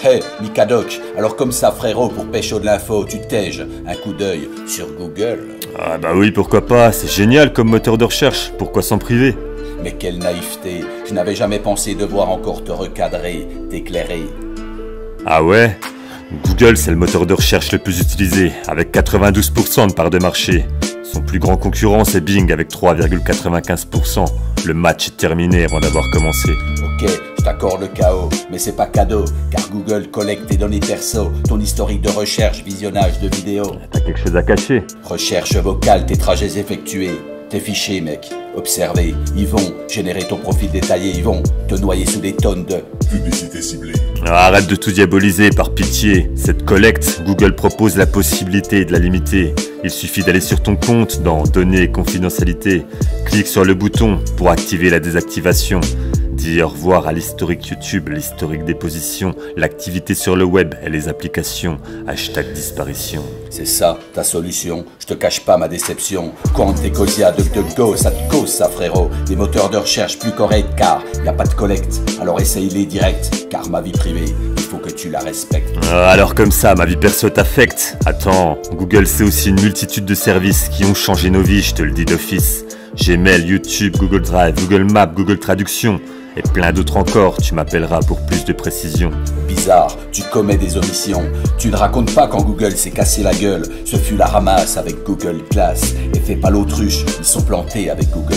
Hey, Mikadoc, alors comme ça frérot, pour pécho de l'info, tu tèges un coup d'œil sur Google. Ah bah oui, pourquoi pas, c'est génial comme moteur de recherche, pourquoi s'en priver? Mais quelle naïveté, je n'avais jamais pensé devoir encore te recadrer, t'éclairer. Ah ouais? Google, c'est le moteur de recherche le plus utilisé, avec 92% de part de marché. Son plus grand concurrent, c'est Bing, avec 3,95%. Le match est terminé avant d'avoir commencé. Ok, je t'accorde le chaos, mais c'est pas cadeau, car Google collecte tes données perso, ton historique de recherche, visionnage de vidéos. T'as quelque chose à cacher? Recherche vocale, tes trajets effectués, tes fichiers mec, observés, ils vont générer ton profil détaillé, ils vont te noyer sous des tonnes de publicité ciblée. Arrête de tout diaboliser, par pitié. Cette collecte, Google propose la possibilité de la limiter. Il suffit d'aller sur ton compte dans Données et confidentialité. Clique sur le bouton pour activer la désactivation. Dis au revoir à l'historique YouTube, l'historique des positions, l'activité sur le web et les applications. Hashtag disparition. C'est ça, ta solution. Je te cache pas ma déception. Quantecosia, DuckDuckGo, ça te cause ça frérot. Des moteurs de recherche plus corrects car y a pas de collecte. Alors essaye-les direct, car ma vie privée, il faut que tu la respectes. Alors comme ça, ma vie perso t'affecte. Attends, Google c'est aussi une multitude de services qui ont changé nos vies, je te le dis d'office. Gmail, YouTube, Google Drive, Google Maps, Google Traduction et plein d'autres encore, tu m'appelleras pour plus de précision. Bizarre, tu commets des omissions. Tu ne racontes pas quand Google s'est cassé la gueule. Ce fut la ramasse avec Google Glass. Et fais pas l'autruche, ils sont plantés avec Google+.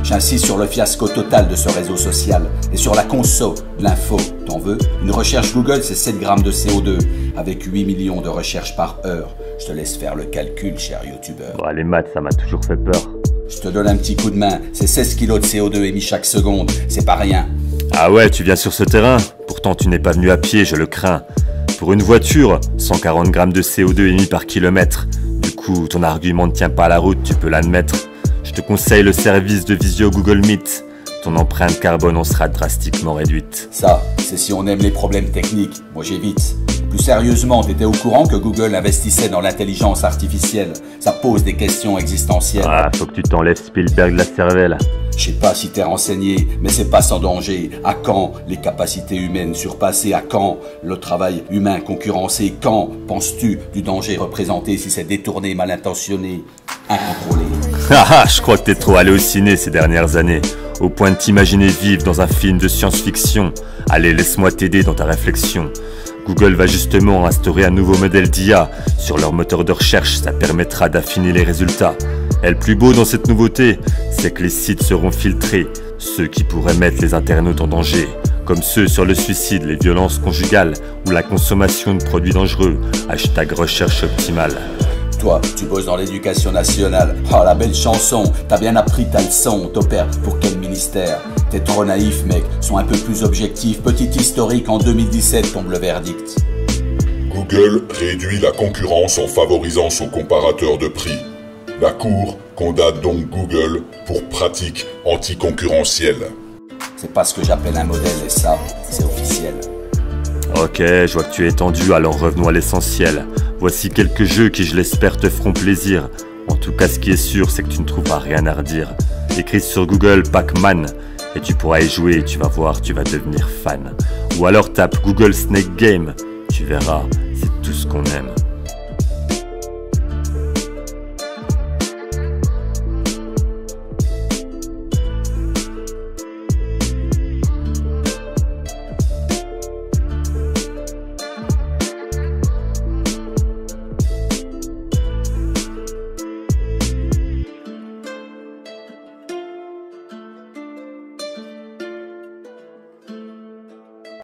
J'insiste sur le fiasco total de ce réseau social. Et sur la conso de l'info. T'en veux? Une recherche Google, c'est 7 grammes de CO2. Avec 8 millions de recherches par heure. Je te laisse faire le calcul, cher youtubeur. Bon, les maths, ça m'a toujours fait peur. Je te donne un petit coup de main, c'est 16 kilos de CO2 émis chaque seconde, c'est pas rien. Ah ouais, tu viens sur ce terrain? Pourtant tu n'es pas venu à pied, je le crains. Pour une voiture, 140 grammes de CO2 émis par kilomètre. Du coup, ton argument ne tient pas à la route, tu peux l'admettre. Je te conseille le service de visio Google Meet. Ton empreinte carbone en sera drastiquement réduite. Ça, c'est si on aime les problèmes techniques, moi j'évite. Plus sérieusement, t'étais au courant que Google investissait dans l'intelligence artificielle? Ça pose des questions existentielles. Ah, faut que tu t'enlèves Spielberg de la cervelle. Je sais pas si t'es renseigné, mais c'est pas sans danger. À quand les capacités humaines surpassées? À quand le travail humain concurrencé? Quand penses-tu du danger représenté si c'est détourné, mal intentionné, incontrôlé? Haha, je crois que t'es trop allé au ciné ces dernières années, au point de t'imaginer vivre dans un film de science-fiction. Allez, laisse-moi t'aider dans ta réflexion. Google va justement instaurer un nouveau modèle d'IA sur leur moteur de recherche, ça permettra d'affiner les résultats. Et le plus beau dans cette nouveauté, c'est que les sites seront filtrés, ceux qui pourraient mettre les internautes en danger, comme ceux sur le suicide, les violences conjugales ou la consommation de produits dangereux. Hashtag recherche optimale. Toi, tu bosses dans l'éducation nationale. Oh, la belle chanson, t'as bien appris ta leçon. T'opères pour quel ministère? T'es trop naïf, mec, sois un peu plus objectif. Petit historique, en 2017 tombe le verdict. Google réduit la concurrence en favorisant son comparateur de prix. La Cour condamne donc Google pour pratique anticoncurrentielle. C'est pas ce que j'appelle un modèle, et ça, c'est officiel. Ok, je vois que tu es tendu, alors revenons à l'essentiel. Voici quelques jeux qui, je l'espère, te feront plaisir. En tout cas, ce qui est sûr, c'est que tu ne trouveras rien à redire. Écris sur Google Pac-Man et tu pourras y jouer et tu vas voir, tu vas devenir fan. Ou alors tape Google Snake Game, tu verras, c'est tout ce qu'on aime.